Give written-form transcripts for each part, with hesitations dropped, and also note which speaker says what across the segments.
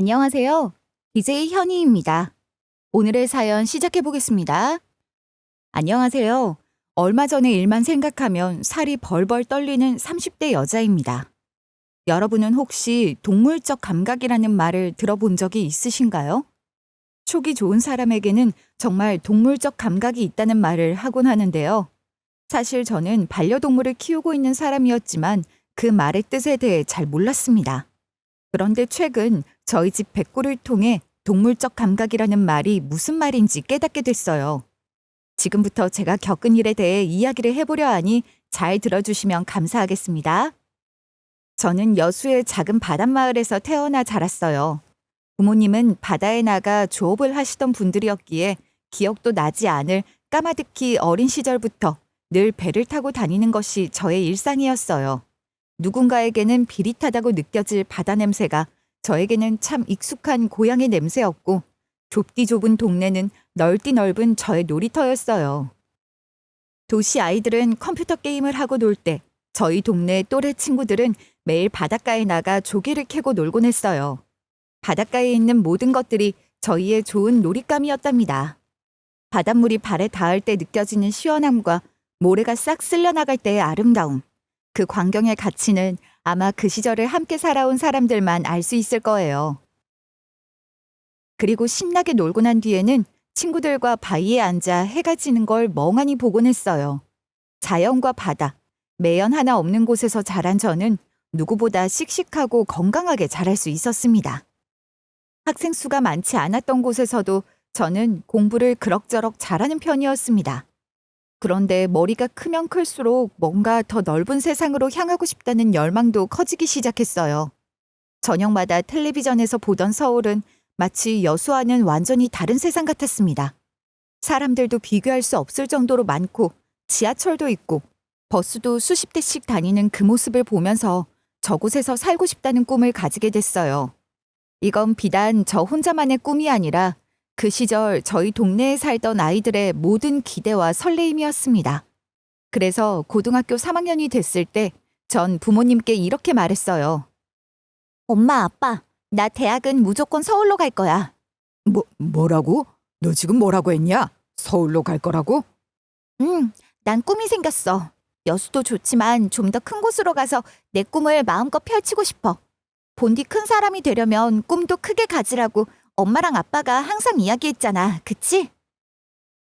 Speaker 1: 안녕하세요. BJ 현희입니다. 오늘의 사연 시작해 보겠습니다. 안녕하세요. 얼마 전의 일만 생각하면 살이 벌벌 떨리는 30대 여자입니다. 여러분은 혹시 동물적 감각이라는 말을 들어본 적이 있으신가요? 촉이 좋은 사람에게는 정말 동물적 감각이 있다는 말을 하곤 하는데요. 사실 저는 반려동물을 키우고 있는 사람이었지만 그 말의 뜻에 대해 잘 몰랐습니다. 그런데 최근 저희 집 백구를 통해 동물적 감각이라는 말이 무슨 말인지 깨닫게 됐어요. 지금부터 제가 겪은 일에 대해 이야기를 해보려 하니 잘 들어주시면 감사하겠습니다. 저는 여수의 작은 바닷마을에서 태어나 자랐어요. 부모님은 바다에 나가 조업을 하시던 분들이었기에 기억도 나지 않을 까마득히 어린 시절부터 늘 배를 타고 다니는 것이 저의 일상이었어요. 누군가에게는 비릿하다고 느껴질 바다 냄새가 저에게는 참 익숙한 고향의 냄새였고 좁디 좁은 동네는 넓디 넓은 저의 놀이터였어요. 도시 아이들은 컴퓨터 게임을 하고 놀 때 저희 동네 또래 친구들은 매일 바닷가에 나가 조개를 캐고 놀곤 했어요. 바닷가에 있는 모든 것들이 저희의 좋은 놀잇감이었답니다. 바닷물이 발에 닿을 때 느껴지는 시원함과 모래가 싹 쓸려나갈 때의 아름다움. 그 광경의 가치는 아마 그 시절을 함께 살아온 사람들만 알 수 있을 거예요. 그리고 신나게 놀고 난 뒤에는 친구들과 바위에 앉아 해가 지는 걸 멍하니 보곤 했어요. 자연과 바다, 매연 하나 없는 곳에서 자란 저는 누구보다 씩씩하고 건강하게 자랄 수 있었습니다. 학생 수가 많지 않았던 곳에서도 저는 공부를 그럭저럭 잘하는 편이었습니다. 그런데 머리가 크면 클수록 뭔가 더 넓은 세상으로 향하고 싶다는 열망도 커지기 시작했어요. 저녁마다 텔레비전에서 보던 서울은 마치 여수와는 완전히 다른 세상 같았습니다. 사람들도 비교할 수 없을 정도로 많고 지하철도 있고 버스도 수십 대씩 다니는 그 모습을 보면서 저곳에서 살고 싶다는 꿈을 가지게 됐어요. 이건 비단 저 혼자만의 꿈이 아니라 그 시절 저희 동네에 살던 아이들의 모든 기대와 설레임이었습니다. 그래서 고등학교 3학년이 됐을 때 전 부모님께 이렇게 말했어요. 엄마, 아빠, 나 대학은 무조건 서울로 갈 거야.
Speaker 2: 뭐라고? 너 지금 뭐라고 했냐? 서울로 갈 거라고?
Speaker 1: 난 꿈이 생겼어. 여수도 좋지만 좀 더 큰 곳으로 가서 내 꿈을 마음껏 펼치고 싶어. 본디 큰 사람이 되려면 꿈도 크게 가지라고 엄마랑 아빠가 항상 이야기했잖아. 그치?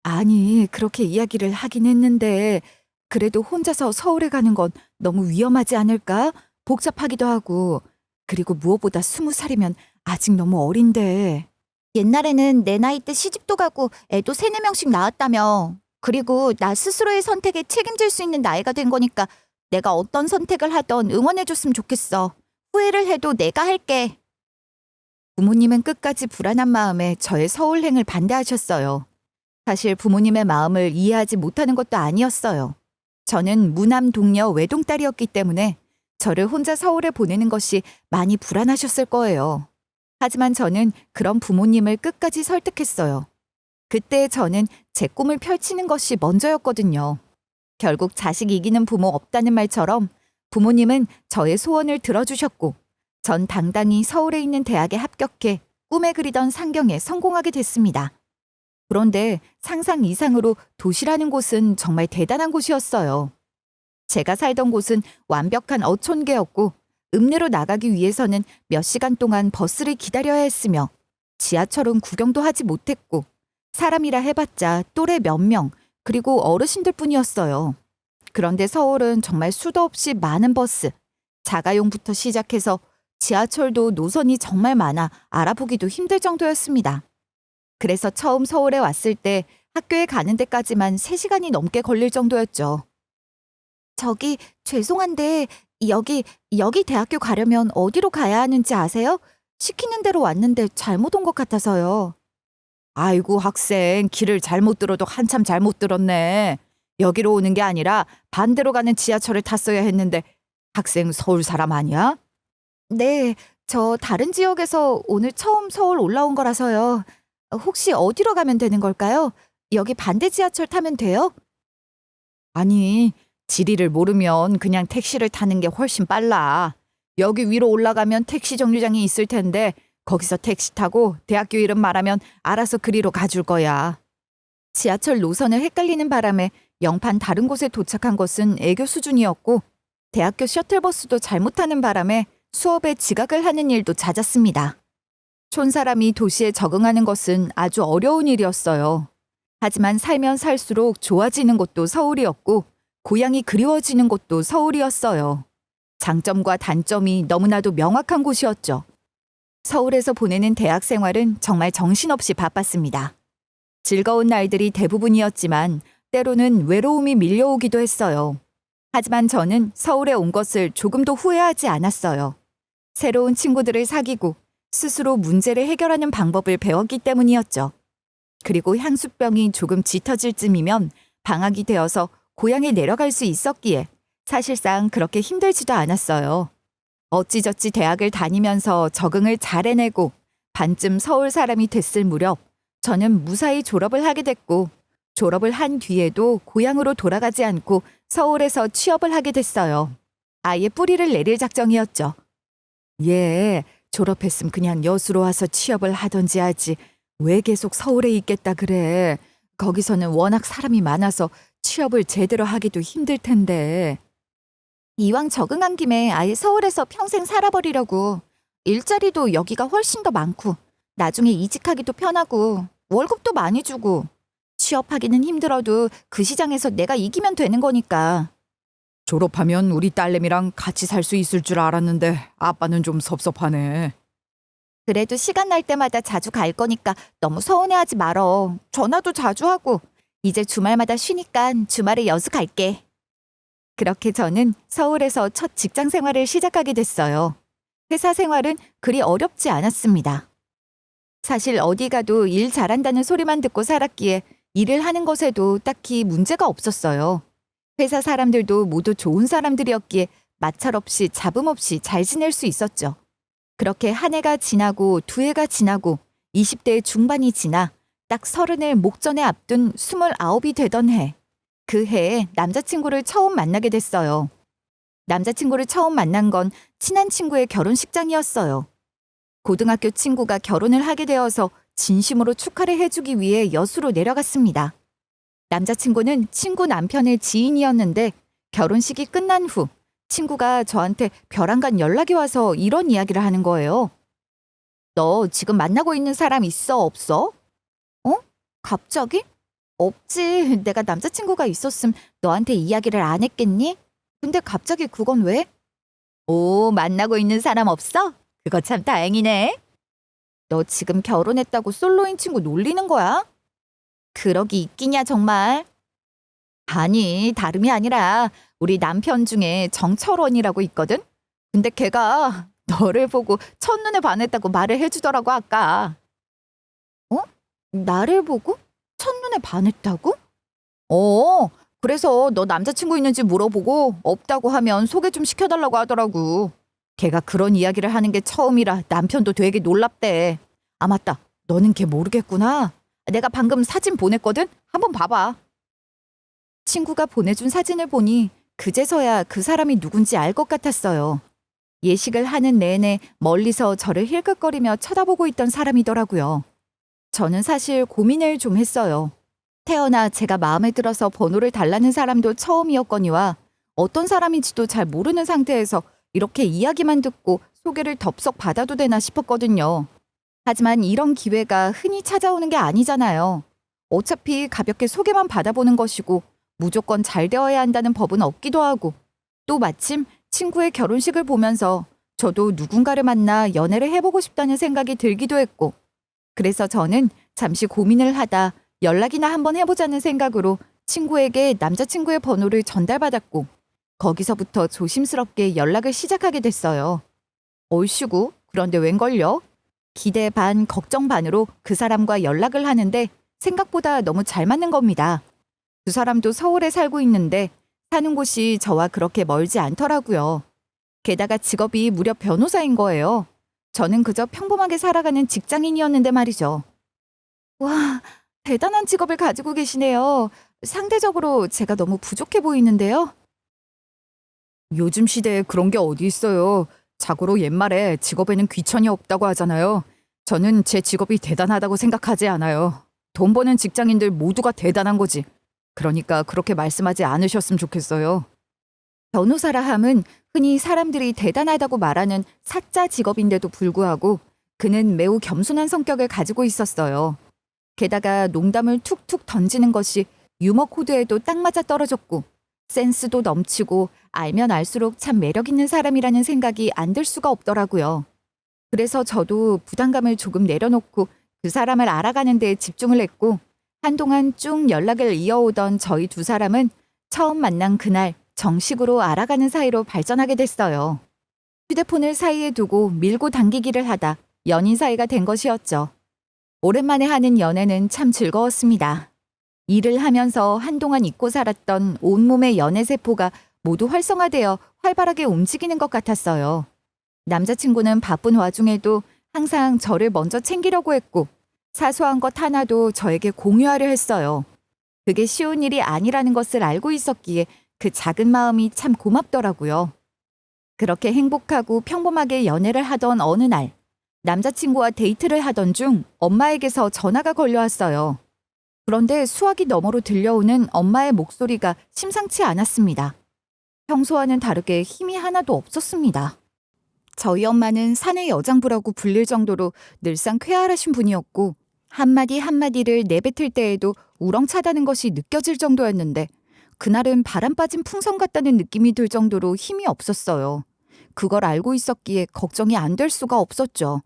Speaker 2: 아니, 그렇게 이야기를 하긴 했는데 그래도 혼자서 서울에 가는 건 너무 위험하지 않을까? 복잡하기도 하고. 그리고 무엇보다 20살이면 아직 너무 어린데.
Speaker 1: 옛날에는 내 나이 때 시집도 가고 애도 3, 4명씩 낳았다며. 그리고 나 스스로의 선택에 책임질 수 있는 나이가 된 거니까 내가 어떤 선택을 하던 응원해줬으면 좋겠어. 후회를 해도 내가 할게. 부모님은 끝까지 불안한 마음에 저의 서울행을 반대하셨어요. 사실 부모님의 마음을 이해하지 못하는 것도 아니었어요. 저는 무남 동녀 외동딸이었기 때문에 저를 혼자 서울에 보내는 것이 많이 불안하셨을 거예요. 하지만 저는 그런 부모님을 끝까지 설득했어요. 그때 저는 제 꿈을 펼치는 것이 먼저였거든요. 결국 자식 이기는 부모 없다는 말처럼 부모님은 저의 소원을 들어주셨고 전 당당히 서울에 있는 대학에 합격해 꿈에 그리던 상경에 성공하게 됐습니다. 그런데 상상 이상으로 도시라는 곳은 정말 대단한 곳이었어요. 제가 살던 곳은 완벽한 어촌계였고 읍내로 나가기 위해서는 몇 시간 동안 버스를 기다려야 했으며 지하철은 구경도 하지 못했고 사람이라 해봤자 또래 몇 명 그리고 어르신들 뿐이었어요. 그런데 서울은 정말 수도 없이 많은 버스, 자가용부터 시작해서 지하철도 노선이 정말 많아 알아보기도 힘들 정도였습니다. 그래서 처음 서울에 왔을 때 학교에 가는 데까지만 3시간이 넘게 걸릴 정도였죠. 저기 죄송한데 여기 대학교 가려면 어디로 가야 하는지 아세요? 시키는 대로 왔는데 잘못 온 것 같아서요.
Speaker 2: 아이고, 학생, 길을 잘못 들어도 한참 잘못 들었네. 여기로 오는 게 아니라 반대로 가는 지하철을 탔어야 했는데 학생 서울 사람 아니야?
Speaker 1: 네, 저 다른 지역에서 오늘 처음 서울 올라온 거라서요. 혹시 어디로 가면 되는 걸까요? 여기 반대 지하철 타면 돼요?
Speaker 2: 아니, 지리를 모르면 그냥 택시를 타는 게 훨씬 빨라. 여기 위로 올라가면 택시 정류장이 있을 텐데 거기서 택시 타고 대학교 이름 말하면 알아서 그리로 가줄 거야. 지하철 노선을 헷갈리는 바람에 영판 다른 곳에 도착한 것은 애교 수준이었고 대학교 셔틀버스도 잘못 타는 바람에 수업에 지각을 하는 일도 잦았습니다. 촌사람이 도시에 적응하는 것은 아주 어려운 일이었어요. 하지만 살면 살수록 좋아지는 곳도 서울이었고 고향이 그리워지는 곳도 서울이었어요. 장점과 단점이 너무나도 명확한 곳이었죠. 서울에서 보내는 대학 생활은 정말 정신없이 바빴습니다. 즐거운 날들이 대부분이었지만 때로는 외로움이 밀려오기도 했어요. 하지만 저는 서울에 온 것을 조금도 후회하지 않았어요. 새로운 친구들을 사귀고 스스로 문제를 해결하는 방법을 배웠기 때문이었죠. 그리고 향수병이 조금 짙어질 쯤이면 방학이 되어서 고향에 내려갈 수 있었기에 사실상 그렇게 힘들지도 않았어요. 어찌저찌 대학을 다니면서 적응을 잘 해내고 반쯤 서울 사람이 됐을 무렵 저는 무사히 졸업을 하게 됐고 졸업을 한 뒤에도 고향으로 돌아가지 않고 서울에서 취업을 하게 됐어요. 아예 뿌리를 내릴 작정이었죠. 예, 졸업했으면 그냥 여수로 와서 취업을 하던지 하지. 왜 계속 서울에 있겠다 그래. 거기서는 워낙 사람이 많아서 취업을 제대로 하기도 힘들 텐데. 이왕 적응한 김에 아예 서울에서 평생 살아버리려고. 일자리도 여기가 훨씬 더 많고 나중에 이직하기도 편하고 월급도 많이 주고 취업하기는 힘들어도 그 시장에서 내가 이기면 되는 거니까. 졸업하면 우리 딸내미랑 같이 살 수 있을 줄 알았는데 아빠는 좀 섭섭하네. 그래도 시간 날 때마다 자주 갈 거니까 너무 서운해하지 말어. 전화도 자주 하고 이제 주말마다 쉬니까 주말에 여수 갈게. 그렇게 저는 서울에서 첫 직장 생활을 시작하게 됐어요. 회사 생활은 그리 어렵지 않았습니다. 사실 어디 가도 일 잘한다는 소리만 듣고 살았기에 일을 하는 것에도 딱히 문제가 없었어요. 회사 사람들도 모두 좋은 사람들이었기에 마찰 없이 잡음 없이 잘 지낼 수 있었죠. 그렇게 한 해가 지나고 두 해가 지나고 20대 중반이 지나 딱 30을 목전에 앞둔 29이 되던 해. 그 해에 남자친구를 처음 만나게 됐어요. 남자친구를 처음 만난 건 친한 친구의 결혼식장이었어요. 고등학교 친구가 결혼을 하게 되어서 진심으로 축하를 해주기 위해 여수로 내려갔습니다. 남자친구는 친구 남편의 지인이었는데 결혼식이 끝난 후 친구가 저한테 벼랑간 연락이 와서 이런 이야기를 하는 거예요. 너 지금 만나고 있는 사람 있어, 없어? 어? 갑자기? 없지. 내가 남자친구가 있었음 너한테 이야기를 안 했겠니? 근데 갑자기 그건 왜? 오, 만나고 있는 사람 없어? 그거 참 다행이네. 너 지금 결혼했다고 솔로인 친구 놀리는 거야? 그러기 있기냐 정말. 아니, 다름이 아니라 우리 남편 중에 정철원이라고 있거든? 근데 걔가 너를 보고 첫눈에 반했다고 말을 해주더라고 아까. 어? 나를 보고? 첫눈에 반했다고? 그래서 너 남자친구 있는지 물어보고 없다고 하면 소개 좀 시켜달라고 하더라고. 걔가 그런 이야기를 하는 게 처음이라 남편도 되게 놀랍대. 아 맞다, 너는 걔 모르겠구나. 내가 방금 사진 보냈거든? 한번 봐봐. 친구가 보내준 사진을 보니 그제서야 그 사람이 누군지 알 것 같았어요. 예식을 하는 내내 멀리서 저를 힐끗거리며 쳐다보고 있던 사람이더라고요. 저는 사실 고민을 좀 했어요. 태어나 제가 마음에 들어서 번호를 달라는 사람도 처음이었거니와 어떤 사람인지도 잘 모르는 상태에서 이렇게 이야기만 듣고 소개를 덥석 받아도 되나 싶었거든요. 하지만 이런 기회가 흔히 찾아오는 게 아니잖아요. 어차피 가볍게 소개만 받아보는 것이고 무조건 잘 되어야 한다는 법은 없기도 하고 또 마침 친구의 결혼식을 보면서 저도 누군가를 만나 연애를 해보고 싶다는 생각이 들기도 했고 그래서 저는 잠시 고민을 하다 연락이나 한번 해보자는 생각으로 친구에게 남자친구의 번호를 전달받았고 거기서부터 조심스럽게 연락을 시작하게 됐어요. 얼씨구, 그런데 웬걸요? 기대 반 걱정 반으로 그 사람과 연락을 하는데 생각보다 너무 잘 맞는 겁니다. 두 사람도 서울에 살고 있는데 사는 곳이 저와 그렇게 멀지 않더라고요. 게다가 직업이 무려 변호사인 거예요. 저는 그저 평범하게 살아가는 직장인이었는데 말이죠. 와, 대단한 직업을 가지고 계시네요. 상대적으로 제가 너무 부족해 보이는데요. 요즘 시대에 그런 게 어디 있어요. 자고로 옛말에 직업에는 귀천이 없다고 하잖아요. 저는 제 직업이 대단하다고 생각하지 않아요. 돈 버는 직장인들 모두가 대단한 거지. 그러니까 그렇게 말씀하지 않으셨으면 좋겠어요. 변호사라 함은 흔히 사람들이 대단하다고 말하는 사자 직업인데도 불구하고 그는 매우 겸손한 성격을 가지고 있었어요. 게다가 농담을 툭툭 던지는 것이 유머 코드에도 딱 맞아 떨어졌고 센스도 넘치고 알면 알수록 참 매력 있는 사람이라는 생각이 안 들 수가 없더라고요. 그래서 저도 부담감을 조금 내려놓고 그 사람을 알아가는 데 집중을 했고 한동안 쭉 연락을 이어오던 저희 두 사람은 처음 만난 그날 정식으로 알아가는 사이로 발전하게 됐어요. 휴대폰을 사이에 두고 밀고 당기기를 하다 연인 사이가 된 것이었죠. 오랜만에 하는 연애는 참 즐거웠습니다. 일을 하면서 한동안 잊고 살았던 온몸의 연애세포가 모두 활성화되어 활발하게 움직이는 것 같았어요. 남자친구는 바쁜 와중에도 항상 저를 먼저 챙기려고 했고 사소한 것 하나도 저에게 공유하려 했어요. 그게 쉬운 일이 아니라는 것을 알고 있었기에 그 작은 마음이 참 고맙더라고요. 그렇게 행복하고 평범하게 연애를 하던 어느 날 남자친구와 데이트를 하던 중 엄마에게서 전화가 걸려왔어요. 그런데 수화기 너머로 들려오는 엄마의 목소리가 심상치 않았습니다. 평소와는 다르게 힘이 하나도 없었습니다. 저희 엄마는 사내 여장부라고 불릴 정도로 늘상 쾌활하신 분이었고 한마디 한마디를 내뱉을 때에도 우렁차다는 것이 느껴질 정도였는데 그날은 바람 빠진 풍선 같다는 느낌이 들 정도로 힘이 없었어요. 그걸 알고 있었기에 걱정이 안 될 수가 없었죠.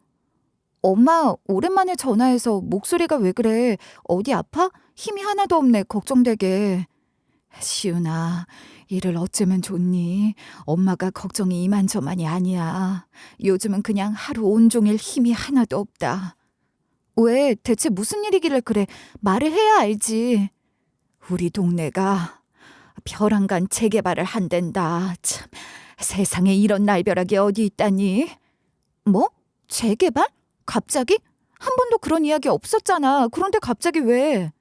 Speaker 2: 엄마, 오랜만에 전화해서 목소리가 왜 그래? 어디 아파? 힘이 하나도 없네, 걱정되게. 시은아, 일을 어쩌면 좋니? 엄마가 걱정이 이만저만이 아니야. 요즘은 그냥 하루 온종일 힘이 하나도 없다. 왜? 대체 무슨 일이길래 그래? 말을 해야 알지. 우리 동네가 벼랑간 재개발을 한댄다. 참, 세상에 이런 날벼락이 어디 있다니? 뭐? 재개발? 갑자기? 한 번도 그런 이야기 없었잖아. 그런데 갑자기 왜?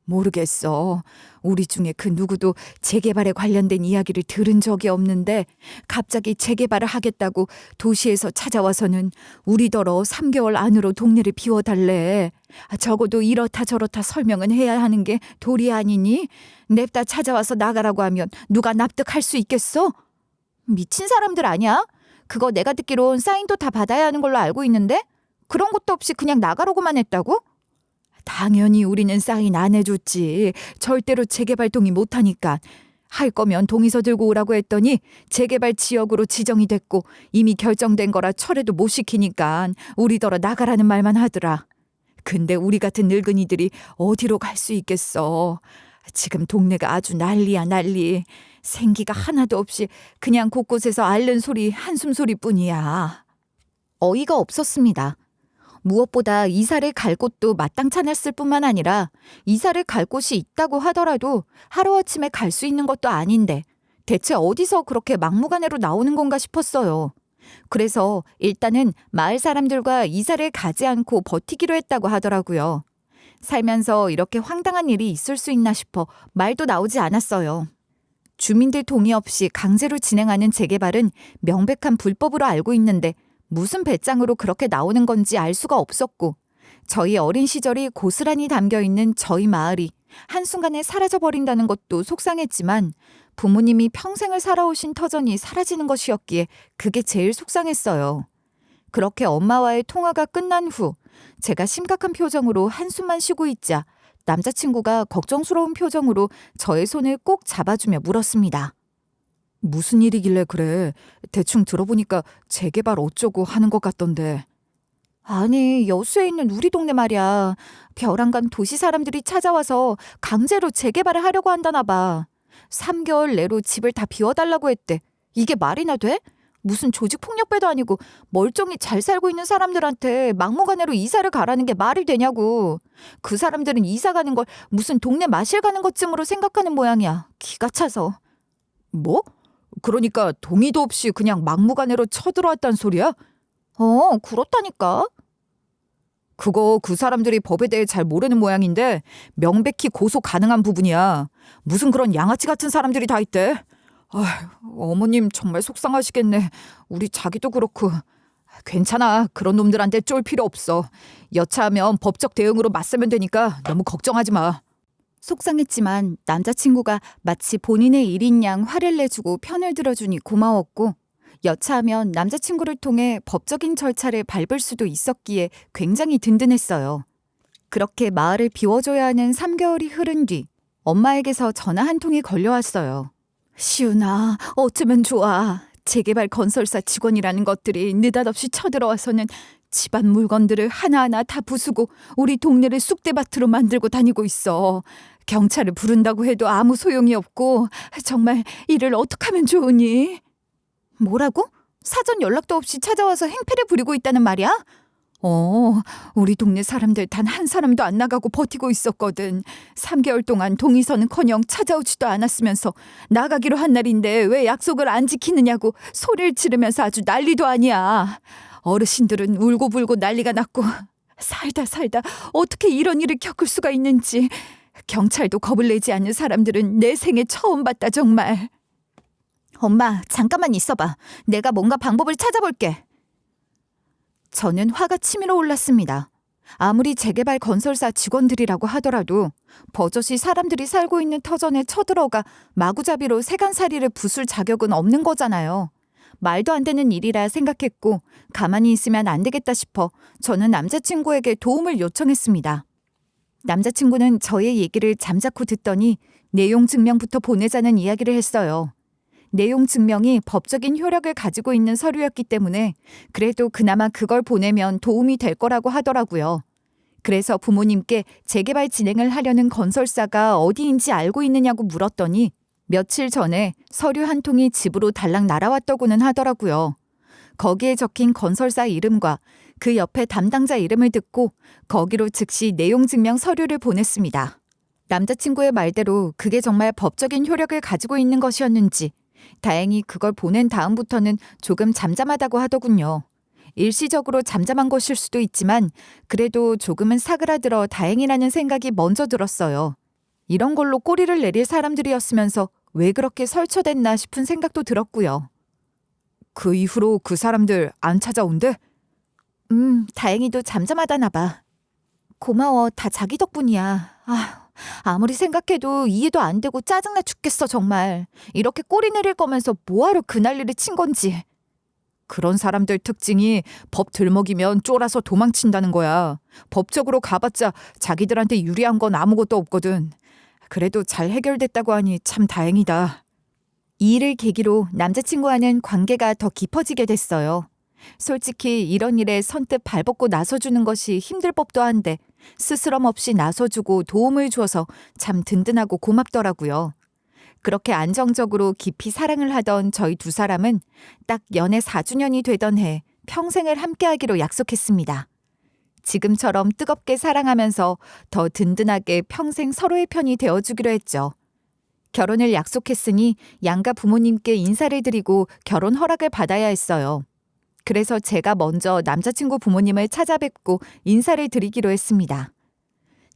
Speaker 2: 모르겠어. 우리 중에 그 누구도 재개발에 관련된 이야기를 들은 적이 없는데 갑자기 재개발을 하겠다고 도시에서 찾아와서는 우리더러 3개월 안으로 동네를 비워달래. 적어도 이렇다 저렇다 설명은 해야 하는 게 도리 아니니? 냅다 찾아와서 나가라고 하면 누가 납득할 수 있겠어? 미친 사람들 아니야? 그거 내가 듣기론 사인도 다 받아야 하는 걸로 알고 있는데? 그런 것도 없이 그냥 나가라고만 했다고? 당연히 우리는 사인 안 해줬지. 절대로 재개발 동의 못하니까. 할 거면 동의서 들고 오라고 했더니 재개발 지역으로 지정이 됐고 이미 결정된 거라 철회도 못 시키니까 우리더러 나가라는 말만 하더라. 근데 우리 같은 늙은이들이 어디로 갈 수 있겠어. 지금 동네가 아주 난리야 난리. 생기가 하나도 없이 그냥 곳곳에서 앓는 소리 한숨 소리뿐이야. 어이가 없었습니다. 무엇보다 이사를 갈 곳도 마땅찮았을 뿐만 아니라 이사를 갈 곳이 있다고 하더라도 하루아침에 갈 수 있는 것도 아닌데 대체 어디서 그렇게 막무가내로 나오는 건가 싶었어요. 그래서 일단은 마을 사람들과 이사를 가지 않고 버티기로 했다고 하더라고요. 살면서 이렇게 황당한 일이 있을 수 있나 싶어 말도 나오지 않았어요. 주민들 동의 없이 강제로 진행하는 재개발은 명백한 불법으로 알고 있는데 무슨 배짱으로 그렇게 나오는 건지 알 수가 없었고 저희 어린 시절이 고스란히 담겨있는 저희 마을이 한순간에 사라져버린다는 것도 속상했지만 부모님이 평생을 살아오신 터전이 사라지는 것이었기에 그게 제일 속상했어요. 그렇게 엄마와의 통화가 끝난 후 제가 심각한 표정으로 한숨만 쉬고 있자 남자친구가 걱정스러운 표정으로 저의 손을 꼭 잡아주며 물었습니다. 무슨 일이길래 그래? 대충 들어보니까 재개발 어쩌고 하는 것 같던데. 아니, 여수에 있는 우리 동네 말이야. 벼랑간 도시 사람들이 찾아와서 강제로 재개발을 하려고 한다나 봐. 3개월 내로 집을 다 비워달라고 했대. 이게 말이나 돼? 무슨 조직폭력배도 아니고 멀쩡히 잘 살고 있는 사람들한테 막무가내로 이사를 가라는 게 말이 되냐고. 그 사람들은 이사 가는 걸 무슨 동네 마실 가는 것쯤으로 생각하는 모양이야. 기가 차서. 뭐? 그러니까 동의도 없이 그냥 막무가내로 쳐들어왔단 소리야? 그렇다니까. 그거 그 사람들이 법에 대해 잘 모르는 모양인데 명백히 고소 가능한 부분이야. 무슨 그런 양아치 같은 사람들이 다 있대. 어머님 정말 속상하시겠네. 우리 자기도 그렇고. 괜찮아. 그런 놈들한테 쫄 필요 없어. 여차하면 법적 대응으로 맞서면 되니까 너무 걱정하지 마.
Speaker 1: 속상했지만 남자친구가 마치 본인의 일인 양 화를 내주고 편을 들어주니 고마웠고 여차하면 남자친구를 통해 법적인 절차를 밟을 수도 있었기에 굉장히 든든했어요. 그렇게 마을을 비워줘야 하는 3개월이 흐른 뒤 엄마에게서 전화 한 통이 걸려왔어요. 시훈아, 어쩌면 좋아. 재개발 건설사 직원이라는 것들이 느닷없이 쳐들어와서는 집안 물건들을 하나하나 다 부수고 우리 동네를 쑥대밭으로 만들고 다니고 있어. 경찰을 부른다고 해도 아무 소용이 없고 정말 이를 어떻게 하면 좋으니? 뭐라고? 사전 연락도 없이 찾아와서 행패를 부리고 있다는 말이야? 우리 동네 사람들 단 한 사람도 안 나가고 버티고 있었거든. 3개월 동안 동의서는커녕 찾아오지도 않았으면서 나가기로 한 날인데 왜 약속을 안 지키느냐고 소리를 지르면서 아주 난리도 아니야. 어르신들은 울고불고 난리가 났고 살다 어떻게 이런 일을 겪을 수가 있는지. 경찰도 겁을 내지 않는 사람들은 내 생에 처음 봤다 정말. 엄마, 잠깐만 있어봐. 내가 뭔가 방법을 찾아볼게. 저는 화가 치밀어 올랐습니다. 아무리 재개발 건설사 직원들이라고 하더라도 버젓이 사람들이 살고 있는 터전에 쳐들어가 마구잡이로 세간살이를 부술 자격은 없는 거잖아요. 말도 안 되는 일이라 생각했고 가만히 있으면 안 되겠다 싶어 저는 남자친구에게 도움을 요청했습니다. 남자친구는 저의 얘기를 잠자코 듣더니 내용 증명부터 보내자는 이야기를 했어요. 내용 증명이 법적인 효력을 가지고 있는 서류였기 때문에 그래도 그나마 그걸 보내면 도움이 될 거라고 하더라고요. 그래서 부모님께 재개발 진행을 하려는 건설사가 어디인지 알고 있느냐고 물었더니 며칠 전에 서류 한 통이 집으로 달랑 날아왔다고는 하더라고요. 거기에 적힌 건설사 이름과 그 옆에 담당자 이름을 듣고 거기로 즉시 내용 증명 서류를 보냈습니다. 남자친구의 말대로 그게 정말 법적인 효력을 가지고 있는 것이었는지 다행히 그걸 보낸 다음부터는 조금 잠잠하다고 하더군요. 일시적으로 잠잠한 것일 수도 있지만 그래도 조금은 사그라들어 다행이라는 생각이 먼저 들었어요. 이런 걸로 꼬리를 내릴 사람들이었으면서 왜 그렇게 설쳐댔나 싶은 생각도 들었고요.
Speaker 2: 그 이후로 그 사람들 안 찾아온대?
Speaker 1: 다행히도 잠잠하다나 봐. 고마워. 다 자기 덕분이야. 아무리 생각해도 이해도 안 되고 짜증나 죽겠어 정말. 이렇게 꼬리 내릴 거면서 뭐하러 그 난리를 친 건지.
Speaker 2: 그런 사람들 특징이 법 들먹이면 쫄아서 도망친다는 거야. 법적으로 가봤자 자기들한테 유리한 건 아무것도 없거든. 그래도 잘 해결됐다고 하니 참 다행이다.
Speaker 1: 이 일을 계기로 남자친구와는 관계가 더 깊어지게 됐어요. 솔직히 이런 일에 선뜻 발벗고 나서주는 것이 힘들 법도 한데 스스럼 없이 나서주고 도움을 줘서 참 든든하고 고맙더라고요. 그렇게 안정적으로 깊이 사랑을 하던 저희 두 사람은 딱 연애 4주년이 되던 해 평생을 함께하기로 약속했습니다. 지금처럼 뜨겁게 사랑하면서 더 든든하게 평생 서로의 편이 되어주기로 했죠. 결혼을 약속했으니 양가 부모님께 인사를 드리고 결혼 허락을 받아야 했어요. 그래서 제가 먼저 남자친구 부모님을 찾아뵙고 인사를 드리기로 했습니다.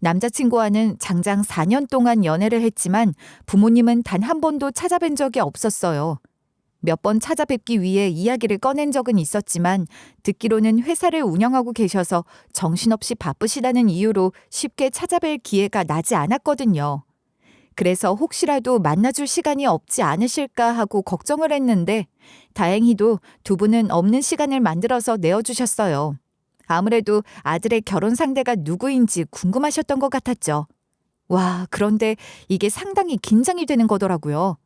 Speaker 1: 남자친구와는 장장 4년 동안 연애를 했지만 부모님은 단 한 번도 찾아뵌 적이 없었어요. 몇 번 찾아뵙기 위해 이야기를 꺼낸 적은 있었지만 듣기로는 회사를 운영하고 계셔서 정신없이 바쁘시다는 이유로 쉽게 찾아뵐 기회가 나지 않았거든요. 그래서 혹시라도 만나줄 시간이 없지 않으실까 하고 걱정을 했는데 다행히도 두 분은 없는 시간을 만들어서 내어주셨어요. 아무래도 아들의 결혼 상대가 누구인지 궁금하셨던 것 같았죠. 와, 그런데 이게 상당히 긴장이 되는 거더라고요.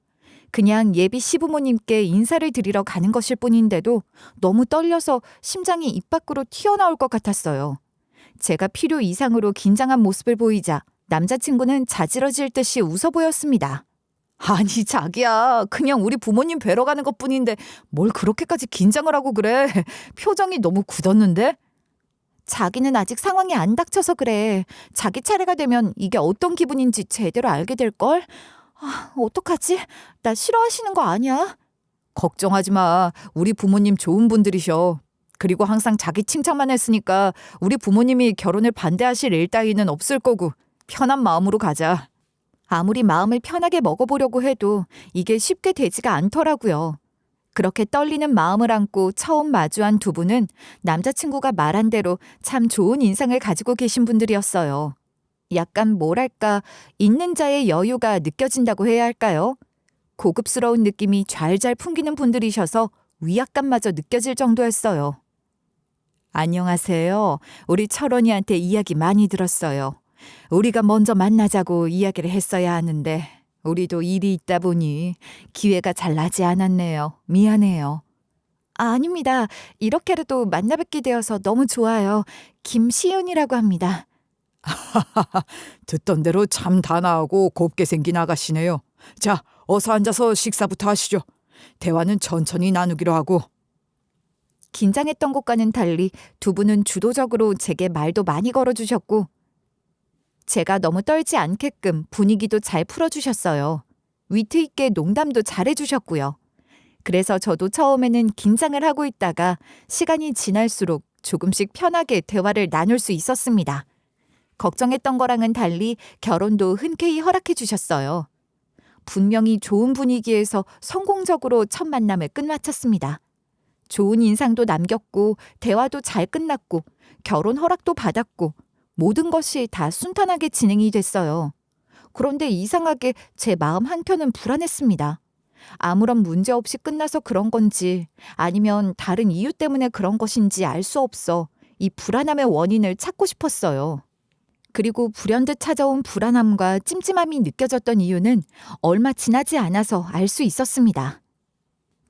Speaker 1: 그냥 예비 시부모님께 인사를 드리러 가는 것일 뿐인데도 너무 떨려서 심장이 입 밖으로 튀어나올 것 같았어요. 제가 필요 이상으로 긴장한 모습을 보이자 남자친구는 자지러질 듯이 웃어 보였습니다.
Speaker 2: 아니 자기야, 그냥 우리 부모님 뵈러 가는 것뿐인데 뭘 그렇게까지 긴장을 하고 그래. 표정이 너무 굳었는데?
Speaker 1: 자기는 아직 상황이 안 닥쳐서 그래. 자기 차례가 되면 이게 어떤 기분인지 제대로 알게 될걸? 어떡하지? 나 싫어하시는 거 아니야?
Speaker 2: 걱정하지 마. 우리 부모님 좋은 분들이셔. 그리고 항상 자기 칭찬만 했으니까 우리 부모님이 결혼을 반대하실 일 따위는 없을 거고 편한 마음으로 가자.
Speaker 1: 아무리 마음을 편하게 먹어보려고 해도 이게 쉽게 되지가 않더라고요.
Speaker 2: 그렇게 떨리는 마음을 안고 처음 마주한 두 분은 남자친구가 말한 대로 참 좋은 인상을 가지고 계신 분들이었어요. 약간 뭐랄까, 있는 자의 여유가 느껴진다고 해야 할까요? 고급스러운 느낌이 잘잘 풍기는 분들이셔서 위압감마저 느껴질 정도였어요. 안녕하세요. 우리 철원이한테 이야기 많이 들었어요. 우리가 먼저 만나자고 이야기를 했어야 하는데 우리도 일이 있다 보니 기회가 잘 나지 않았네요. 미안해요. 아닙니다. 이렇게라도 만나 뵙게 되어서 너무 좋아요. 김시윤이라고 합니다.
Speaker 3: 듣던 대로 참 단아하고 곱게 생긴 아가씨네요. 자, 어서 앉아서 식사부터 하시죠. 대화는 천천히 나누기로 하고.
Speaker 2: 긴장했던 것과는 달리 두 분은 주도적으로 제게 말도 많이 걸어주셨고 제가 너무 떨지 않게끔 분위기도 잘 풀어주셨어요. 위트 있게 농담도 잘해주셨고요. 그래서 저도 처음에는 긴장을 하고 있다가 시간이 지날수록 조금씩 편하게 대화를 나눌 수 있었습니다. 걱정했던 거랑은 달리 결혼도 흔쾌히 허락해 주셨어요. 분명히 좋은 분위기에서 성공적으로 첫 만남을 끝마쳤습니다. 좋은 인상도 남겼고 대화도 잘 끝났고 결혼 허락도 받았고 모든 것이 다 순탄하게 진행이 됐어요. 그런데 이상하게 제 마음 한켠은 불안했습니다. 아무런 문제 없이 끝나서 그런 건지 아니면 다른 이유 때문에 그런 것인지 알 수 없어 이 불안함의 원인을 찾고 싶었어요. 그리고 불현듯 찾아온 불안함과 찜찜함이 느껴졌던 이유는 얼마 지나지 않아서 알 수 있었습니다.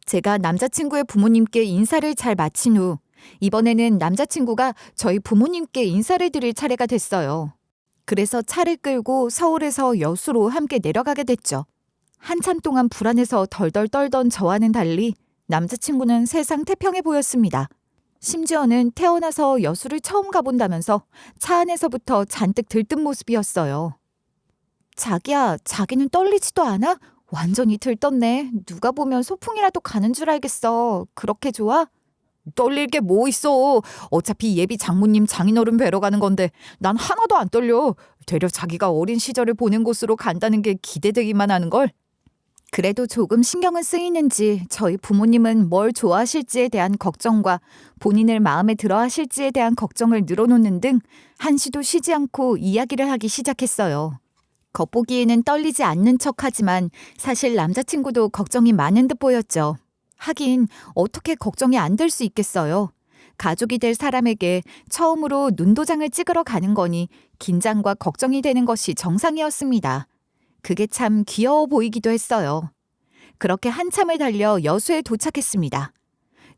Speaker 2: 제가 남자친구의 부모님께 인사를 잘 마친 후 이번에는 남자친구가 저희 부모님께 인사를 드릴 차례가 됐어요. 그래서 차를 끌고 서울에서 여수로 함께 내려가게 됐죠. 한참 동안 불안해서 덜덜 떨던 저와는 달리 남자친구는 세상 태평해 보였습니다. 심지어는 태어나서 여수를 처음 가본다면서 차 안에서부터 잔뜩 들뜬 모습이었어요. 자기야, 자기는 떨리지도 않아? 완전히 들떴네. 누가 보면 소풍이라도 가는 줄 알겠어. 그렇게 좋아?
Speaker 3: 떨릴 게 뭐 있어. 어차피 예비 장모님 장인어른 뵈러 가는 건데 난 하나도 안 떨려. 되려 자기가 어린 시절을 보낸 곳으로 간다는 게 기대되기만 하는걸.
Speaker 2: 그래도 조금 신경은 쓰이는지 저희 부모님은 뭘 좋아하실지에 대한 걱정과 본인을 마음에 들어 하실지에 대한 걱정을 늘어놓는 등 한시도 쉬지 않고 이야기를 하기 시작했어요. 겉보기에는 떨리지 않는 척하지만 사실 남자친구도 걱정이 많은 듯 보였죠. 하긴 어떻게 걱정이 안 될 수 있겠어요. 가족이 될 사람에게 처음으로 눈도장을 찍으러 가는 거니 긴장과 걱정이 되는 것이 정상이었습니다. 그게 참 귀여워 보이기도 했어요. 그렇게 한참을 달려 여수에 도착했습니다.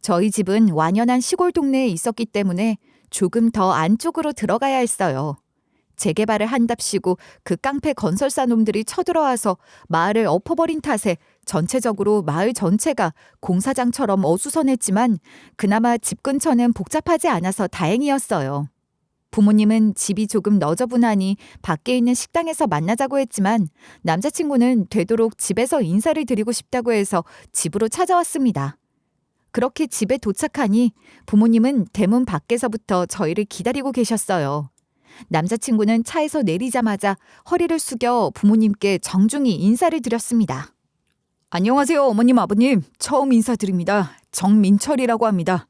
Speaker 2: 저희 집은 완연한 시골 동네에 있었기 때문에 조금 더 안쪽으로 들어가야 했어요. 재개발을 한답시고 그 깡패 건설사 놈들이 쳐들어와서 마을을 엎어버린 탓에 전체적으로 마을 전체가 공사장처럼 어수선했지만 그나마 집 근처는 복잡하지 않아서 다행이었어요. 부모님은 집이 조금 너저분하니 밖에 있는 식당에서 만나자고 했지만 남자친구는 되도록 집에서 인사를 드리고 싶다고 해서 집으로 찾아왔습니다. 그렇게 집에 도착하니 부모님은 대문 밖에서부터 저희를 기다리고 계셨어요. 남자친구는 차에서 내리자마자 허리를 숙여 부모님께 정중히 인사를 드렸습니다.
Speaker 3: 안녕하세요, 어머님, 아버님. 처음 인사드립니다. 정민철이라고 합니다.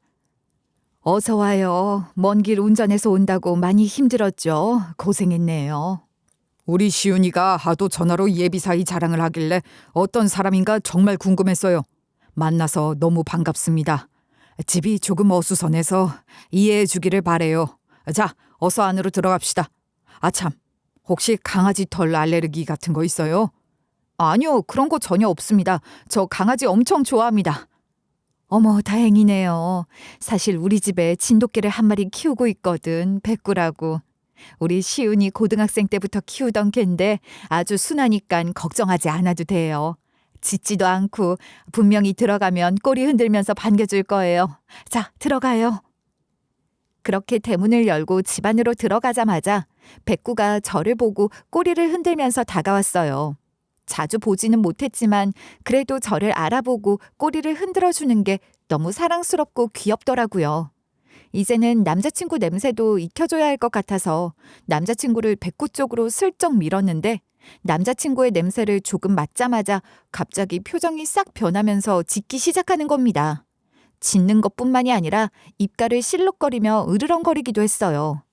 Speaker 2: 어서 와요. 먼 길 운전해서 온다고 많이 힘들었죠. 고생했네요.
Speaker 3: 우리 시윤이가 하도 전화로 예비사이 자랑을 하길래 어떤 사람인가 정말 궁금했어요. 만나서 너무 반갑습니다. 집이 조금 어수선해서 이해해 주기를 바래요. 자, 어서 안으로 들어갑시다. 아참, 혹시 강아지 털 알레르기 같은 거 있어요?
Speaker 2: 아니요, 그런 거 전혀 없습니다. 저 강아지 엄청 좋아합니다. 어머, 다행이네요. 사실 우리 집에 진돗개를 한 마리 키우고 있거든, 백구라고. 우리 시은이 고등학생 때부터 키우던 개인데 아주 순하니깐 걱정하지 않아도 돼요. 짖지도 않고 분명히 들어가면 꼬리 흔들면서 반겨줄 거예요. 자, 들어가요. 그렇게 대문을 열고 집 안으로 들어가자마자 백구가 저를 보고 꼬리를 흔들면서 다가왔어요. 자주 보지는 못했지만 그래도 저를 알아보고 꼬리를 흔들어주는 게 너무 사랑스럽고 귀엽더라고요. 이제는 남자친구 냄새도 익혀줘야 할 것 같아서 남자친구를 백구 쪽으로 슬쩍 밀었는데 남자친구의 냄새를 조금 맡자마자 갑자기 표정이 싹 변하면서 짖기 시작하는 겁니다. 짖는 것뿐만이 아니라 입가를 실룩거리며 으르렁거리기도 했어요.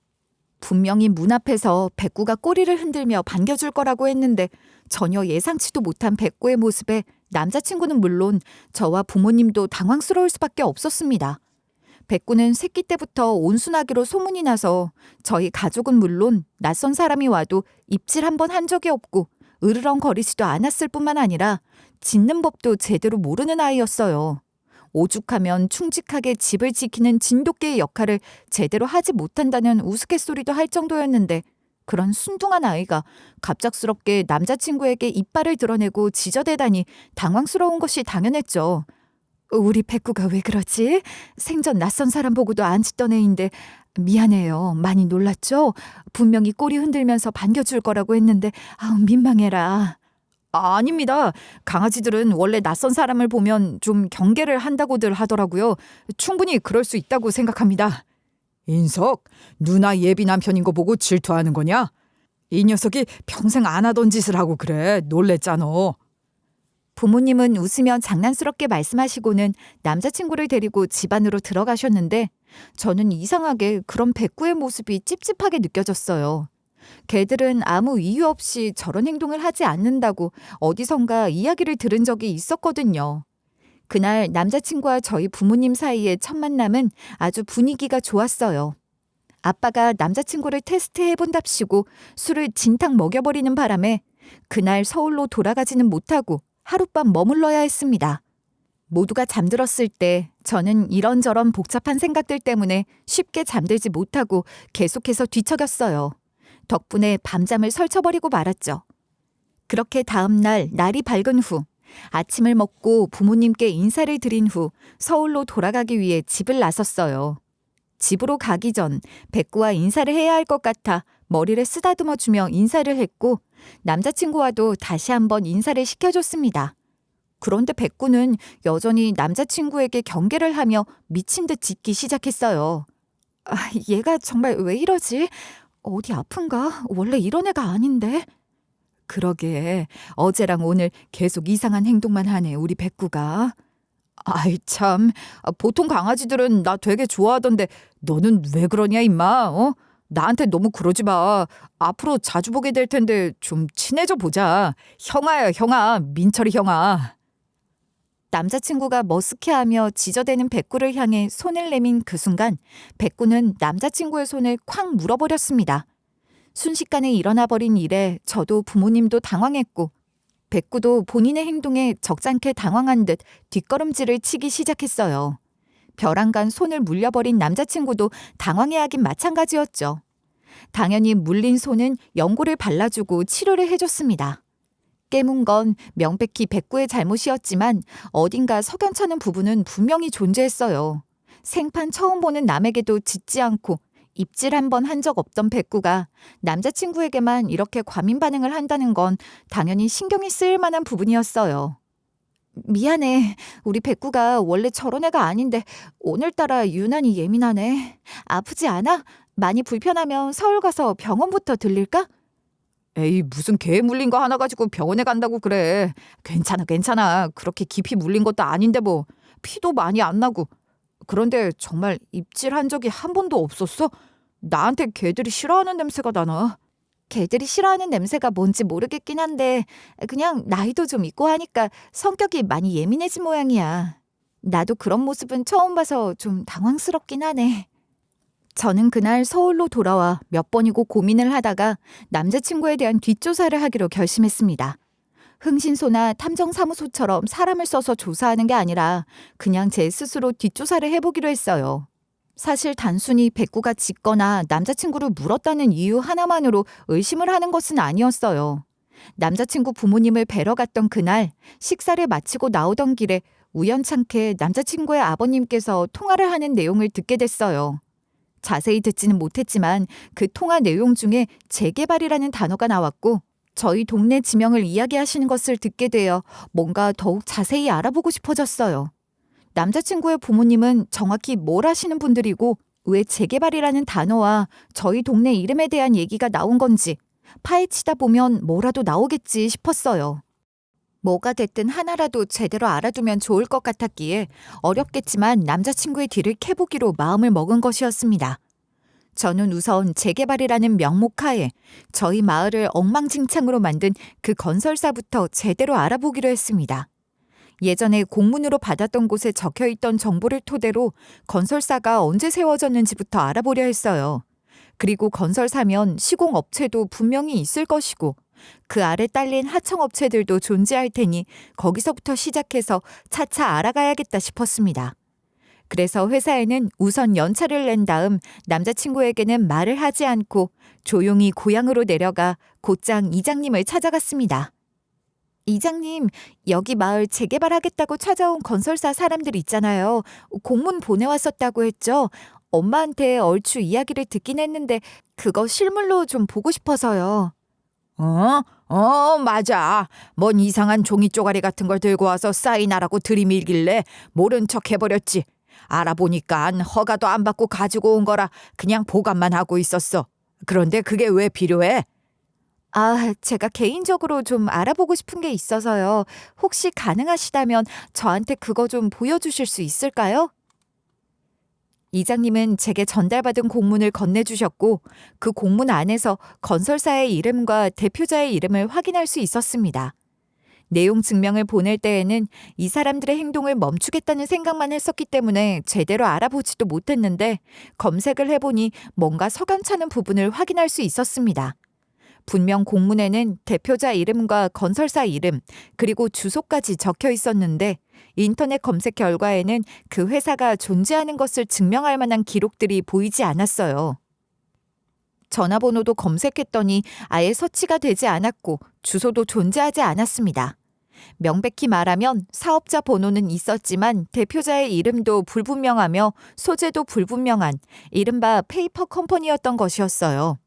Speaker 2: 분명히 문 앞에서 백구가 꼬리를 흔들며 반겨줄 거라고 했는데 전혀 예상치도 못한 백구의 모습에 남자친구는 물론 저와 부모님도 당황스러울 수밖에 없었습니다. 백구는 새끼 때부터 온순하기로 소문이 나서 저희 가족은 물론 낯선 사람이 와도 입질 한 번 한 적이 없고 으르렁거리지도 않았을 뿐만 아니라 짖는 법도 제대로 모르는 아이였어요. 오죽하면 충직하게 집을 지키는 진돗개의 역할을 제대로 하지 못한다는 우스갯소리도 할 정도였는데 그런 순둥한 아이가 갑작스럽게 남자친구에게 이빨을 드러내고 지저대다니 당황스러운 것이 당연했죠. 우리 백구가 왜 그러지? 생전 낯선 사람 보고도 안 짖던 애인데 미안해요. 많이 놀랐죠? 분명히 꼬리 흔들면서 반겨줄 거라고 했는데 민망해라.
Speaker 3: 아닙니다. 강아지들은 원래 낯선 사람을 보면 좀 경계를 한다고들 하더라고요. 충분히 그럴 수 있다고 생각합니다. 인석, 누나 예비 남편인 거 보고 질투하는 거냐? 이 녀석이 평생 안 하던 짓을 하고 그래. 놀랬잖아.
Speaker 2: 부모님은 웃으며 장난스럽게 말씀하시고는 남자친구를 데리고 집 안으로 들어가셨는데 저는 이상하게 그런 백구의 모습이 찝찝하게 느껴졌어요. 개들은 아무 이유 없이 저런 행동을 하지 않는다고 어디선가 이야기를 들은 적이 있었거든요. 그날 남자친구와 저희 부모님 사이의 첫 만남은 아주 분위기가 좋았어요. 아빠가 남자친구를 테스트해본답시고 술을 진탕 먹여버리는 바람에 그날 서울로 돌아가지는 못하고 하룻밤 머물러야 했습니다. 모두가 잠들었을 때 저는 이런저런 복잡한 생각들 때문에 쉽게 잠들지 못하고 계속해서 뒤척였어요. 덕분에 밤잠을 설쳐버리고 말았죠. 그렇게 다음 날 날이 밝은 후 아침을 먹고 부모님께 인사를 드린 후 서울로 돌아가기 위해 집을 나섰어요. 집으로 가기 전 백구와 인사를 해야 할 것 같아 머리를 쓰다듬어주며 인사를 했고 남자친구와도 다시 한번 인사를 시켜줬습니다. 그런데 백구는 여전히 남자친구에게 경계를 하며 미친 듯 짖기 시작했어요. 얘가 정말 왜 이러지? 어디 아픈가? 원래 이런 애가 아닌데.
Speaker 3: 그러게 어제랑 오늘 계속 이상한 행동만 하네 우리 백구가. 아이 참, 보통 강아지들은 나 되게 좋아하던데 너는 왜 그러냐 임마. 나한테 너무 그러지 마. 앞으로 자주 보게 될 텐데 좀 친해져 보자. 형아야 형아, 민철이 형아.
Speaker 2: 남자친구가 머쓱해하며 지저대는 백구를 향해 손을 내민 그 순간 백구는 남자친구의 손을 콱 물어버렸습니다. 순식간에 일어나버린 일에 저도 부모님도 당황했고 백구도 본인의 행동에 적잖게 당황한 듯 뒷걸음질을 치기 시작했어요. 벼랑간 손을 물려버린 남자친구도 당황해하긴 마찬가지였죠. 당연히 물린 손은 연고를 발라주고 치료를 해줬습니다. 깨문 건 명백히 백구의 잘못이었지만 어딘가 석연찮은 부분은 분명히 존재했어요. 생판 처음 보는 남에게도 짖지 않고 입질 한 번 한 적 없던 백구가 남자친구에게만 이렇게 과민 반응을 한다는 건 당연히 신경이 쓰일 만한 부분이었어요. 미안해. 우리 백구가 원래 저런 애가 아닌데 오늘따라 유난히 예민하네. 아프지 않아? 많이 불편하면 서울 가서 병원부터 들릴까?
Speaker 3: 에이 무슨 개 물린 거 하나 가지고 병원에 간다고 그래. 괜찮아. 그렇게 깊이 물린 것도 아닌데 뭐. 피도 많이 안 나고. 그런데 정말 입질한 적이 한 번도 없었어? 나한테 개들이 싫어하는 냄새가 나나?
Speaker 2: 개들이 싫어하는 냄새가 뭔지 모르겠긴 한데 그냥 나이도 좀 있고 하니까 성격이 많이 예민해진 모양이야. 나도 그런 모습은 처음 봐서 좀 당황스럽긴 하네. 저는 그날 서울로 돌아와 몇 번이고 고민을 하다가 남자친구에 대한 뒷조사를 하기로 결심했습니다. 흥신소나 탐정사무소처럼 사람을 써서 조사하는 게 아니라 그냥 제 스스로 뒷조사를 해보기로 했어요. 사실 단순히 백구가 짖거나 남자친구를 물었다는 이유 하나만으로 의심을 하는 것은 아니었어요. 남자친구 부모님을 뵈러 갔던 그날 식사를 마치고 나오던 길에 우연찮게 남자친구의 아버님께서 통화를 하는 내용을 듣게 됐어요. 자세히 듣지는 못했지만 그 통화 내용 중에 재개발이라는 단어가 나왔고 저희 동네 지명을 이야기하시는 것을 듣게 되어 뭔가 더욱 자세히 알아보고 싶어졌어요. 남자친구의 부모님은 정확히 뭘 하시는 분들이고 왜 재개발이라는 단어와 저희 동네 이름에 대한 얘기가 나온 건지 파헤치다 보면 뭐라도 나오겠지 싶었어요. 뭐가 됐든 하나라도 제대로 알아두면 좋을 것 같았기에 어렵겠지만 남자친구의 뒤를 캐보기로 마음을 먹은 것이었습니다. 저는 우선 재개발이라는 명목하에 저희 마을을 엉망진창으로 만든 그 건설사부터 제대로 알아보기로 했습니다. 예전에 공문으로 받았던 곳에 적혀있던 정보를 토대로 건설사가 언제 세워졌는지부터 알아보려 했어요. 그리고 건설사면 시공업체도 분명히 있을 것이고 그 아래 딸린 하청업체들도 존재할 테니 거기서부터 시작해서 차차 알아가야겠다 싶었습니다. 그래서 회사에는 우선 연차를 낸 다음 남자친구에게는 말을 하지 않고 조용히 고향으로 내려가 곧장 이장님을 찾아갔습니다. 이장님, 여기 마을 재개발하겠다고 찾아온 건설사 사람들 있잖아요. 공문 보내왔었다고 했죠? 엄마한테 얼추 이야기를 듣긴 했는데 그거 실물로 좀 보고 싶어서요.
Speaker 3: 맞아. 뭔 이상한 종이 쪼가리 같은 걸 들고 와서 사인하라고 들이밀길래 모른 척 해버렸지. 알아보니깐 허가도 안 받고 가지고 온 거라 그냥 보관만 하고 있었어. 그런데 그게 왜 필요해?
Speaker 2: 제가 개인적으로 좀 알아보고 싶은 게 있어서요. 혹시 가능하시다면 저한테 그거 좀 보여주실 수 있을까요? 이장님은 제게 전달받은 공문을 건네주셨고 그 공문 안에서 건설사의 이름과 대표자의 이름을 확인할 수 있었습니다. 내용 증명을 보낼 때에는 이 사람들의 행동을 멈추겠다는 생각만 했었기 때문에 제대로 알아보지도 못했는데 검색을 해보니 뭔가 석연찮은 부분을 확인할 수 있었습니다. 분명 공문에는 대표자 이름과 건설사 이름, 그리고 주소까지 적혀 있었는데 인터넷 검색 결과에는 그 회사가 존재하는 것을 증명할 만한 기록들이 보이지 않았어요. 전화번호도 검색했더니 아예 서치가 되지 않았고 주소도 존재하지 않았습니다. 명백히 말하면 사업자 번호는 있었지만 대표자의 이름도 불분명하며 소재도 불분명한 이른바 페이퍼 컴퍼니였던 것이었어요.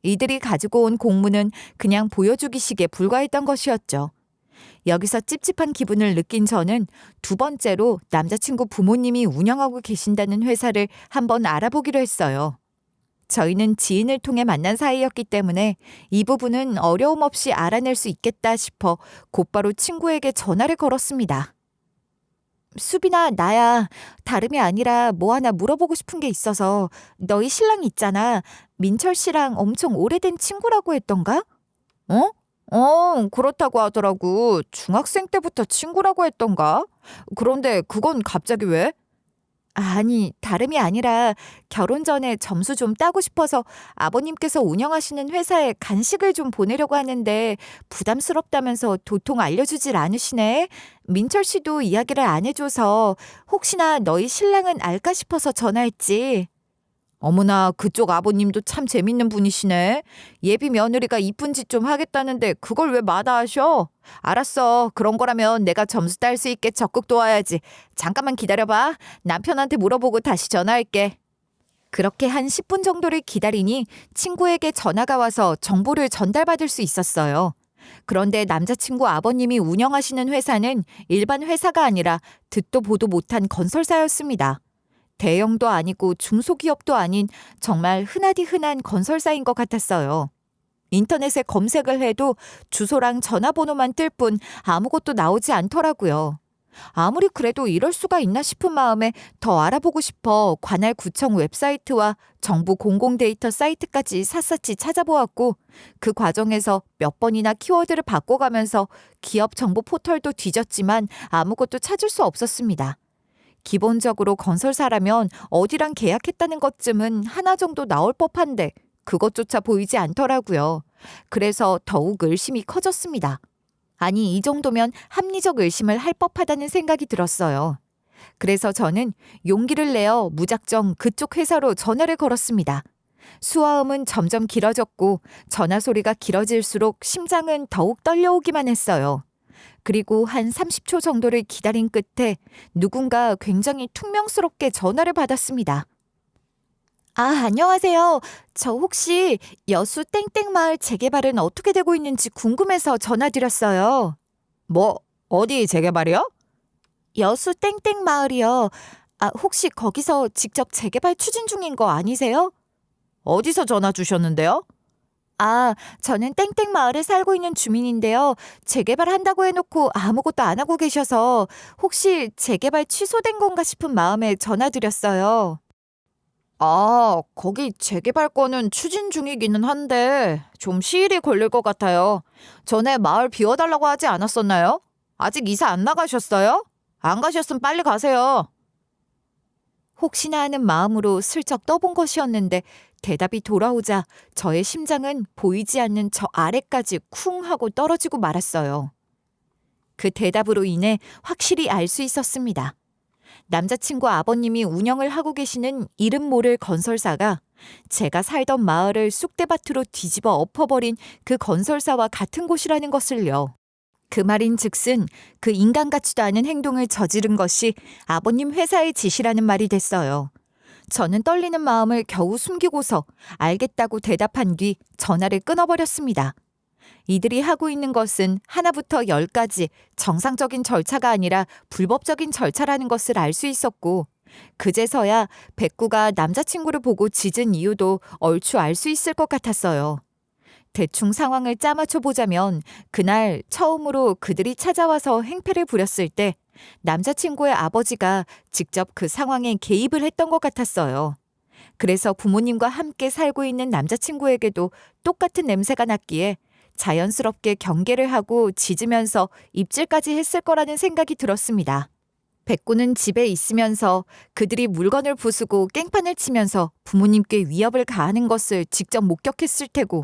Speaker 2: 이들이 가지고 온 공문은 그냥 보여주기식에 불과했던 것이었죠. 여기서 찝찝한 기분을 느낀 저는 두 번째로 남자친구 부모님이 운영하고 계신다는 회사를 한번 알아보기로 했어요. 저희는 지인을 통해 만난 사이였기 때문에 이 부분은 어려움 없이 알아낼 수 있겠다 싶어 곧바로 친구에게 전화를 걸었습니다. 수빈아, 나야. 다름이 아니라 뭐 하나 물어보고 싶은 게 있어서 너희 신랑 있잖아. 민철 씨랑 엄청 오래된 친구라고 했던가? 그렇다고 하더라고. 중학생 때부터 친구라고 했던가? 그런데 그건 갑자기 왜? 아니, 다름이 아니라 결혼 전에 점수 좀 따고 싶어서 아버님께서 운영하시는 회사에 간식을 좀 보내려고 하는데 부담스럽다면서 도통 알려주질 않으시네. 민철 씨도 이야기를 안 해줘서 혹시나 너희 신랑은 알까 싶어서 전화했지. 어머나, 그쪽 아버님도 참 재밌는 분이시네. 예비 며느리가 이쁜 짓 좀 하겠다는데 그걸 왜 마다하셔? 알았어. 그런 거라면 내가 점수 딸 수 있게 적극 도와야지. 잠깐만 기다려봐. 남편한테 물어보고 다시 전화할게. 그렇게 한 10분 정도를 기다리니 친구에게 전화가 와서 정보를 전달받을 수 있었어요. 그런데 남자친구 아버님이 운영하시는 회사는 일반 회사가 아니라 듣도 보도 못한 건설사였습니다. 대형도 아니고 중소기업도 아닌 정말 흔하디 흔한 건설사인 것 같았어요. 인터넷에 검색을 해도 주소랑 전화번호만 뜰 뿐 아무것도 나오지 않더라고요. 아무리 그래도 이럴 수가 있나 싶은 마음에 더 알아보고 싶어 관할 구청 웹사이트와 정부 공공데이터 사이트까지 샅샅이 찾아보았고 그 과정에서 몇 번이나 키워드를 바꿔가면서 기업 정보 포털도 뒤졌지만 아무것도 찾을 수 없었습니다. 기본적으로 건설사라면 어디랑 계약했다는 것쯤은 하나 정도 나올 법한데 그것조차 보이지 않더라고요. 그래서 더욱 의심이 커졌습니다. 아니, 이 정도면 합리적 의심을 할 법하다는 생각이 들었어요. 그래서 저는 용기를 내어 무작정 그쪽 회사로 전화를 걸었습니다. 수화음은 점점 길어졌고 전화 소리가 길어질수록 심장은 더욱 떨려오기만 했어요. 그리고 한 30초 정도를 기다린 끝에 누군가 굉장히 퉁명스럽게 전화를 받았습니다. 안녕하세요. 저 혹시 여수 땡땡마을 재개발은 어떻게 되고 있는지 궁금해서 전화드렸어요.
Speaker 3: 뭐, 어디 재개발이요?
Speaker 2: 여수 땡땡마을이요. 혹시 거기서 직접 재개발 추진 중인 거 아니세요?
Speaker 3: 어디서 전화 주셨는데요?
Speaker 2: 저는 땡땡 마을에 살고 있는 주민인데요. 재개발한다고 해놓고 아무것도 안 하고 계셔서 혹시 재개발 취소된 건가 싶은 마음에 전화드렸어요. 거기 재개발 건은 추진 중이기는 한데 좀 시일이 걸릴 것 같아요. 전에 마을 비워달라고 하지 않았었나요? 아직 이사 안 나가셨어요? 안 가셨으면 빨리 가세요. 혹시나 하는 마음으로 슬쩍 떠본 것이었는데 대답이 돌아오자 저의 심장은 보이지 않는 저 아래까지 쿵 하고 떨어지고 말았어요. 그 대답으로 인해 확실히 알 수 있었습니다. 남자친구 아버님이 운영을 하고 계시는 이름 모를 건설사가 제가 살던 마을을 쑥대밭으로 뒤집어 엎어버린 그 건설사와 같은 곳이라는 것을요. 그 말인 즉슨 그 인간 같지도 않은 행동을 저지른 것이 아버님 회사의 지시라는 말이 됐어요. 저는 떨리는 마음을 겨우 숨기고서 알겠다고 대답한 뒤 전화를 끊어버렸습니다. 이들이 하고 있는 것은 하나부터 열까지 정상적인 절차가 아니라 불법적인 절차라는 것을 알 수 있었고 그제서야 백구가 남자친구를 보고 짖은 이유도 얼추 알 수 있을 것 같았어요. 대충 상황을 짜맞춰 보자면 그날 처음으로 그들이 찾아와서 행패를 부렸을 때 남자친구의 아버지가 직접 그 상황에 개입을 했던 것 같았어요. 그래서 부모님과 함께 살고 있는 남자친구에게도 똑같은 냄새가 났기에 자연스럽게 경계를 하고 짖으면서 입질까지 했을 거라는 생각이 들었습니다. 백구는 집에 있으면서 그들이 물건을 부수고 깽판을 치면서 부모님께 위협을 가하는 것을 직접 목격했을 테고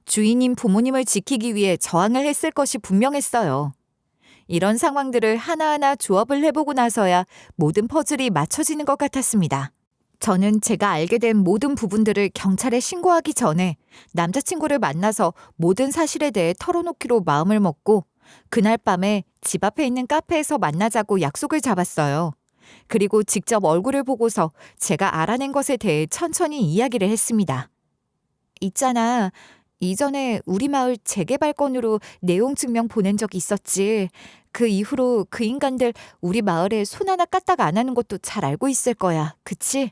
Speaker 2: 주인인 부모님을 지키기 위해 저항을 했을 것이 분명했어요. 이런 상황들을 하나하나 조합을 해보고 나서야 모든 퍼즐이 맞춰지는 것 같았습니다. 저는 제가 알게 된 모든 부분들을 경찰에 신고하기 전에 남자친구를 만나서 모든 사실에 대해 털어놓기로 마음을 먹고 그날 밤에 집 앞에 있는 카페에서 만나자고 약속을 잡았어요. 그리고 직접 얼굴을 보고서 제가 알아낸 것에 대해 천천히 이야기를 했습니다. 있잖아. 이전에 우리 마을 재개발 건으로 내용 증명 보낸 적이 있었지. 그 이후로 그 인간들 우리 마을에 손 하나 까딱 안 하는 것도 잘 알고 있을 거야. 그치?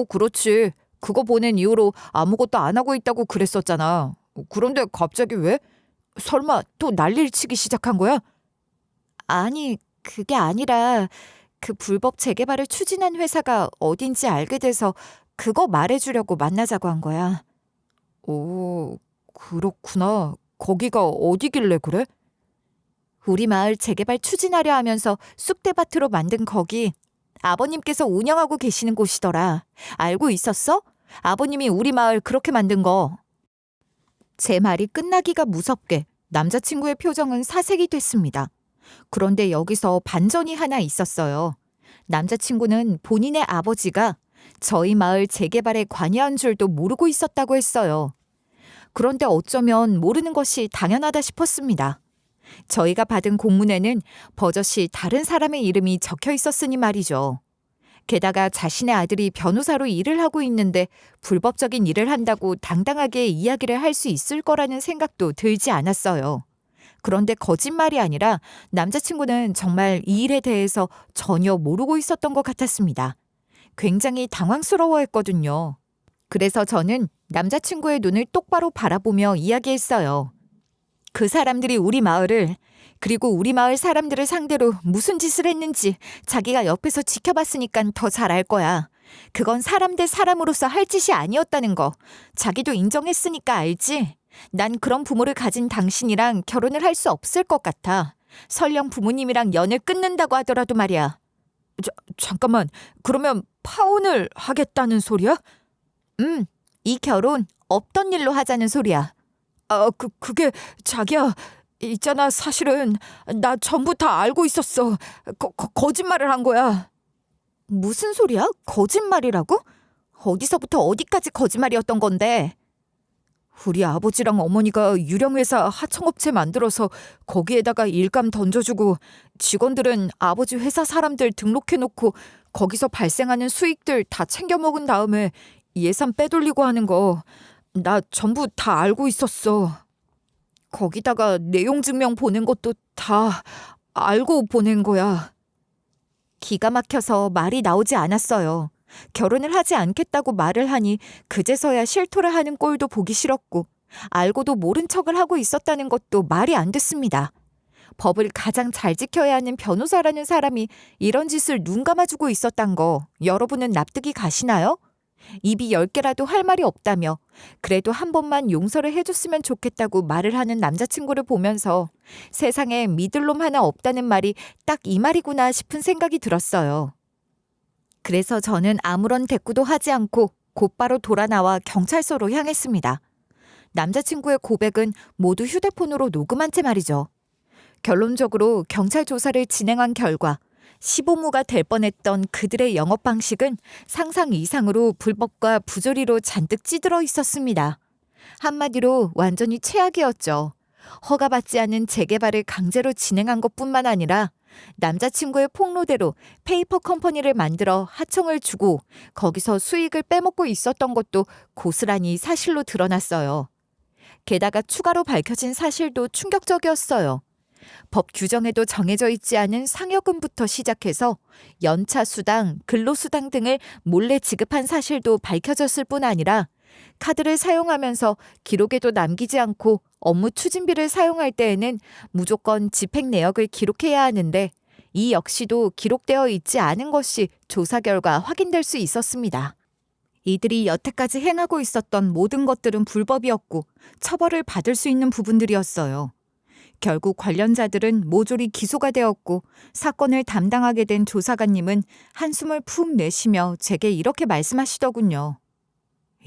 Speaker 2: 그렇지. 그거 보낸 이후로 아무것도 안 하고 있다고 그랬었잖아. 그런데 갑자기 왜? 설마 또 난리를 치기 시작한 거야? 아니, 그게 아니라 그 불법 재개발을 추진한 회사가 어딘지 알게 돼서 그거 말해주려고 만나자고 한 거야. 오, 그렇구나. 거기가 어디길래 그래? 우리 마을 재개발 추진하려 하면서 쑥대밭으로 만든 거기 아버님께서 운영하고 계시는 곳이더라. 알고 있었어? 아버님이 우리 마을 그렇게 만든 거. 제 말이 끝나기가 무섭게 남자친구의 표정은 사색이 됐습니다. 그런데 여기서 반전이 하나 있었어요. 남자친구는 본인의 아버지가 저희 마을 재개발에 관여한 줄도 모르고 있었다고 했어요. 그런데 어쩌면 모르는 것이 당연하다 싶었습니다. 저희가 받은 공문에는 버젓이 다른 사람의 이름이 적혀 있었으니 말이죠. 게다가 자신의 아들이 변호사로 일을 하고 있는데 불법적인 일을 한다고 당당하게 이야기를 할 수 있을 거라는 생각도 들지 않았어요. 그런데 거짓말이 아니라 남자친구는 정말 이 일에 대해서 전혀 모르고 있었던 것 같았습니다. 굉장히 당황스러워했거든요. 그래서 저는 남자친구의 눈을 똑바로 바라보며 이야기했어요. 그 사람들이 우리 마을을 그리고 우리 마을 사람들을 상대로 무슨 짓을 했는지 자기가 옆에서 지켜봤으니까 더 잘 알 거야. 그건 사람 대 사람으로서 할 짓이 아니었다는 거 자기도 인정했으니까 알지? 난 그런 부모를 가진 당신이랑 결혼을 할 수 없을 것 같아. 설령 부모님이랑 연을 끊는다고 하더라도 말이야. 잠깐만, 그러면 파혼을 하겠다는 소리야? 이 결혼 없던 일로 하자는 소리야. 그게 자기야. 있잖아, 사실은 나 전부 다 알고 있었어. 거짓말을 한 거야. 무슨 소리야? 거짓말이라고? 어디서부터 어디까지 거짓말이었던 건데? 우리 아버지랑 어머니가 유령회사 하청업체 만들어서 거기에다가 일감 던져주고 직원들은 아버지 회사 사람들 등록해놓고 거기서 발생하는 수익들 다 챙겨 먹은 다음에 예산 빼돌리고 하는 거 나 전부 다 알고 있었어. 거기다가 내용 증명 보낸 것도 다 알고 보낸 거야. 기가 막혀서 말이 나오지 않았어요. 결혼을 하지 않겠다고 말을 하니 그제서야 실토를 하는 꼴도 보기 싫었고 알고도 모른 척을 하고 있었다는 것도 말이 안 됐습니다. 법을 가장 잘 지켜야 하는 변호사라는 사람이 이런 짓을 눈 감아주고 있었단 거 여러분은 납득이 가시나요? 입이 10개라도 할 말이 없다며 그래도 한 번만 용서를 해줬으면 좋겠다고 말을 하는 남자친구를 보면서 세상에 믿을 놈 하나 없다는 말이 딱 이 말이구나 싶은 생각이 들었어요. 그래서 저는 아무런 대꾸도 하지 않고 곧바로 돌아 나와 경찰서로 향했습니다. 남자친구의 고백은 모두 휴대폰으로 녹음한 채 말이죠. 결론적으로 경찰 조사를 진행한 결과 시보무가 될 뻔했던 그들의 영업 방식은 상상 이상으로 불법과 부조리로 잔뜩 찌들어 있었습니다. 한마디로 완전히 최악이었죠. 허가받지 않은 재개발을 강제로 진행한 것뿐만 아니라 남자친구의 폭로대로 페이퍼 컴퍼니를 만들어 하청을 주고 거기서 수익을 빼먹고 있었던 것도 고스란히 사실로 드러났어요. 게다가 추가로 밝혀진 사실도 충격적이었어요. 법 규정에도 정해져 있지 않은 상여금부터 시작해서 연차 수당, 근로수당 등을 몰래 지급한 사실도 밝혀졌을 뿐 아니라 카드를 사용하면서 기록에도 남기지 않고 업무 추진비를 사용할 때에는 무조건 집행 내역을 기록해야 하는데 이 역시도 기록되어 있지 않은 것이 조사 결과 확인될 수 있었습니다. 이들이 여태까지 행하고 있었던 모든 것들은 불법이었고 처벌을 받을 수 있는 부분들이었어요. 결국 관련자들은 모조리 기소가 되었고 사건을 담당하게 된 조사관님은 한숨을 푹 내쉬며 제게 이렇게 말씀하시더군요.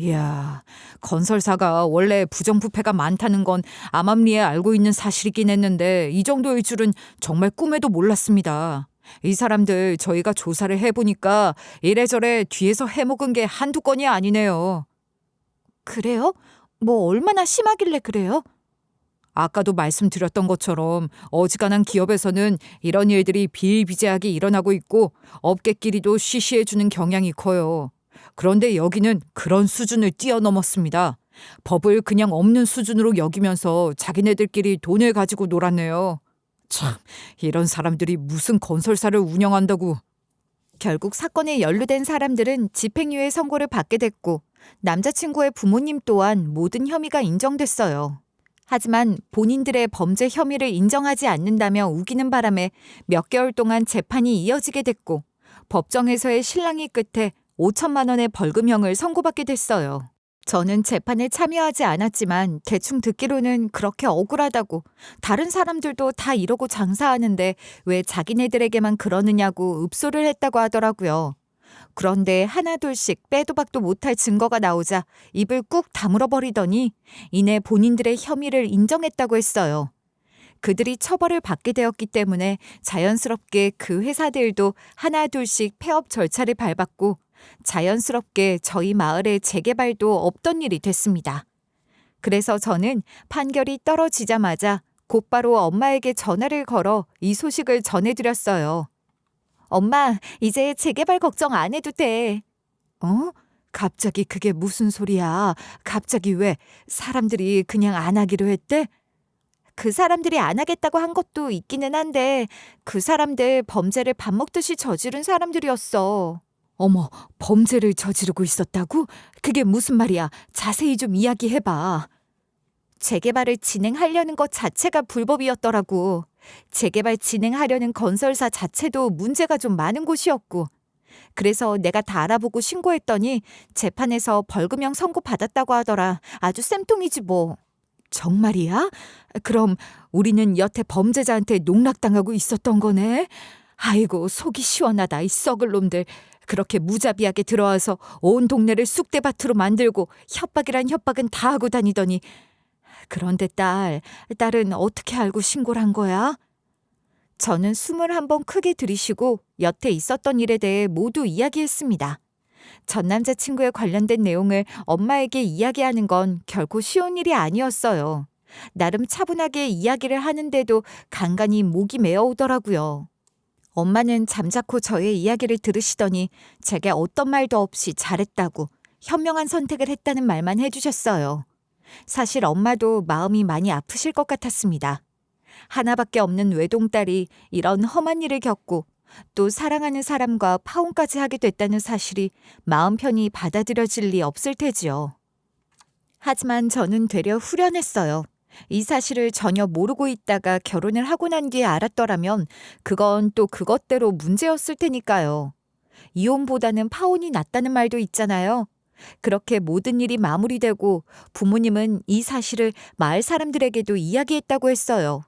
Speaker 3: 이야, 건설사가 원래 부정부패가 많다는 건 암암리에 알고 있는 사실이긴 했는데 이 정도일 줄은 정말 꿈에도 몰랐습니다. 이 사람들 저희가 조사를 해보니까 이래저래 뒤에서 해먹은 게 한두 건이 아니네요.
Speaker 2: 그래요? 뭐 얼마나 심하길래 그래요?
Speaker 3: 아까도 말씀드렸던 것처럼 어지간한 기업에서는 이런 일들이 비일비재하게 일어나고 있고 업계끼리도 쉬쉬해주는 경향이 커요. 그런데 여기는 그런 수준을 뛰어넘었습니다. 법을 그냥 없는 수준으로 여기면서 자기네들끼리 돈을 가지고 놀았네요. 참, 이런 사람들이 무슨 건설사를 운영한다고.
Speaker 2: 결국 사건에 연루된 사람들은 집행유예 선고를 받게 됐고 남자친구의 부모님 또한 모든 혐의가 인정됐어요. 하지만 본인들의 범죄 혐의를 인정하지 않는다며 우기는 바람에 몇 개월 동안 재판이 이어지게 됐고 법정에서의 실랑이 끝에 5천만 원의 벌금형을 선고받게 됐어요. 저는 재판에 참여하지 않았지만 대충 듣기로는 그렇게 억울하다고 다른 사람들도 다 이러고 장사하는데 왜 자기네들에게만 그러느냐고 읍소를 했다고 하더라고요. 그런데 하나둘씩 빼도 박도 못할 증거가 나오자 입을 꾹 다물어 버리더니 이내 본인들의 혐의를 인정했다고 했어요. 그들이 처벌을 받게 되었기 때문에 자연스럽게 그 회사들도 하나둘씩 폐업 절차를 밟았고 자연스럽게 저희 마을의 재개발도 없던 일이 됐습니다. 그래서 저는 판결이 떨어지자마자 곧바로 엄마에게 전화를 걸어 이 소식을 전해드렸어요. 엄마, 이제 재개발 걱정 안 해도 돼.
Speaker 3: 어? 갑자기 그게 무슨 소리야? 갑자기 왜 사람들이 그냥 안 하기로 했대?
Speaker 2: 그 사람들이 안 하겠다고 한 것도 있기는 한데 그 사람들 범죄를 밥 먹듯이 저지른 사람들이었어.
Speaker 3: 어머, 범죄를 저지르고 있었다고? 그게 무슨 말이야? 자세히 좀 이야기해봐.
Speaker 2: 재개발을 진행하려는 것 자체가 불법이었더라고. 재개발 진행하려는 건설사 자체도 문제가 좀 많은 곳이었고. 그래서 내가 다 알아보고 신고했더니 재판에서 벌금형 선고받았다고 하더라. 아주 쌤통이지 뭐.
Speaker 3: 정말이야? 그럼 우리는 여태 범죄자한테 농락당하고 있었던 거네? 아이고, 속이 시원하다, 이 썩을 놈들. 그렇게 무자비하게 들어와서 온 동네를 쑥대밭으로 만들고 협박이란 협박은 다 하고 다니더니. 그런데 딸은 어떻게 알고 신고를 한 거야?
Speaker 2: 저는 숨을 한번 크게 들이쉬고 여태 있었던 일에 대해 모두 이야기했습니다. 전 남자친구에 관련된 내용을 엄마에게 이야기하는 건 결코 쉬운 일이 아니었어요. 나름 차분하게 이야기를 하는데도 간간히 목이 메어오더라고요. 엄마는 잠자코 저의 이야기를 들으시더니 제게 어떤 말도 없이 잘했다고 현명한 선택을 했다는 말만 해주셨어요. 사실 엄마도 마음이 많이 아프실 것 같았습니다. 하나밖에 없는 외동딸이 이런 험한 일을 겪고 또 사랑하는 사람과 파혼까지 하게 됐다는 사실이 마음 편히 받아들여질 리 없을 테지요. 하지만 저는 되려 후련했어요. 이 사실을 전혀 모르고 있다가 결혼을 하고 난 뒤에 알았더라면 그건 또 그것대로 문제였을 테니까요. 이혼보다는 파혼이 낫다는 말도 있잖아요. 그렇게 모든 일이 마무리되고 부모님은 이 사실을 마을 사람들에게도 이야기했다고 했어요.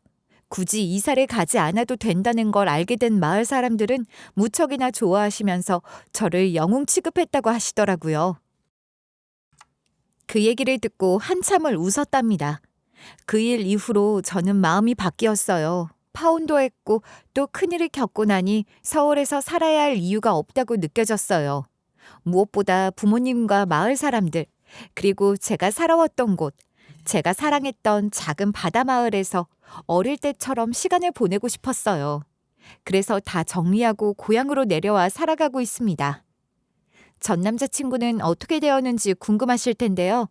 Speaker 2: 굳이 이사를 가지 않아도 된다는 걸 알게 된 마을 사람들은 무척이나 좋아하시면서 저를 영웅 취급했다고 하시더라고요. 그 얘기를 듣고 한참을 웃었답니다. 그 일 이후로 저는 마음이 바뀌었어요. 파혼도 했고 또 큰일을 겪고 나니 서울에서 살아야 할 이유가 없다고 느껴졌어요. 무엇보다 부모님과 마을 사람들, 그리고 제가 살아왔던 곳, 제가 사랑했던 작은 바다 마을에서 어릴 때처럼 시간을 보내고 싶었어요. 그래서 다 정리하고 고향으로 내려와 살아가고 있습니다. 전 남자친구는 어떻게 되었는지 궁금하실 텐데요.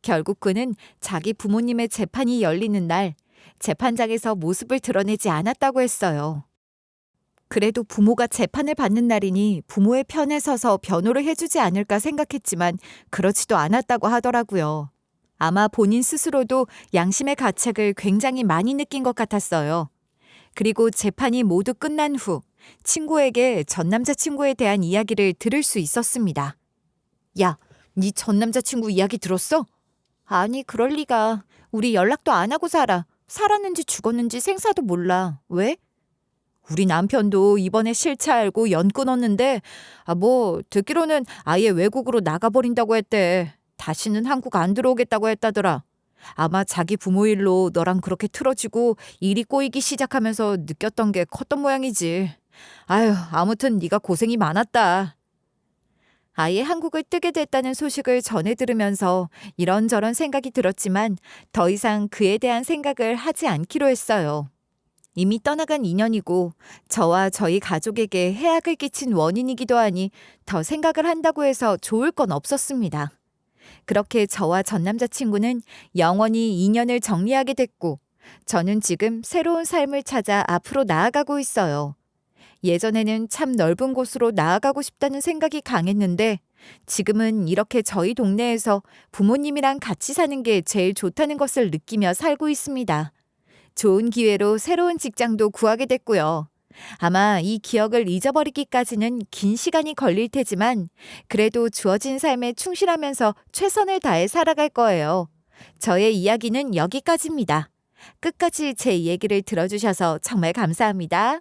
Speaker 2: 결국 그는 자기 부모님의 재판이 열리는 날 재판장에서 모습을 드러내지 않았다고 했어요. 그래도 부모가 재판을 받는 날이니 부모의 편에 서서 변호를 해주지 않을까 생각했지만 그러지도 않았다고 하더라고요. 아마 본인 스스로도 양심의 가책을 굉장히 많이 느낀 것 같았어요. 그리고 재판이 모두 끝난 후 친구에게 전 남자친구에 대한 이야기를 들을 수 있었습니다. 야, 네 전 남자친구 이야기 들었어? 아니, 그럴 리가. 우리 연락도 안 하고 살아. 살았는지 죽었는지 생사도 몰라. 왜? 우리 남편도 이번에 실체 알고 연 끊었는데 듣기로는 아예 외국으로 나가버린다고 했대. 다시는 한국 안 들어오겠다고 했다더라. 아마 자기 부모 일로 너랑 그렇게 틀어지고 일이 꼬이기 시작하면서 느꼈던 게 컸던 모양이지. 아휴, 아무튼 네가 고생이 많았다. 아예 한국을 뜨게 됐다는 소식을 전해 들으면서 이런저런 생각이 들었지만 더 이상 그에 대한 생각을 하지 않기로 했어요. 이미 떠나간 인연이고 저와 저희 가족에게 해악을 끼친 원인이기도 하니 더 생각을 한다고 해서 좋을 건 없었습니다. 그렇게 저와 전 남자친구는 영원히 인연을 정리하게 됐고 저는 지금 새로운 삶을 찾아 앞으로 나아가고 있어요. 예전에는 참 넓은 곳으로 나아가고 싶다는 생각이 강했는데 지금은 이렇게 저희 동네에서 부모님이랑 같이 사는 게 제일 좋다는 것을 느끼며 살고 있습니다. 좋은 기회로 새로운 직장도 구하게 됐고요. 아마 이 기억을 잊어버리기까지는 긴 시간이 걸릴 테지만 그래도 주어진 삶에 충실하면서 최선을 다해 살아갈 거예요. 저의 이야기는 여기까지입니다. 끝까지 제 얘기를 들어주셔서 정말 감사합니다.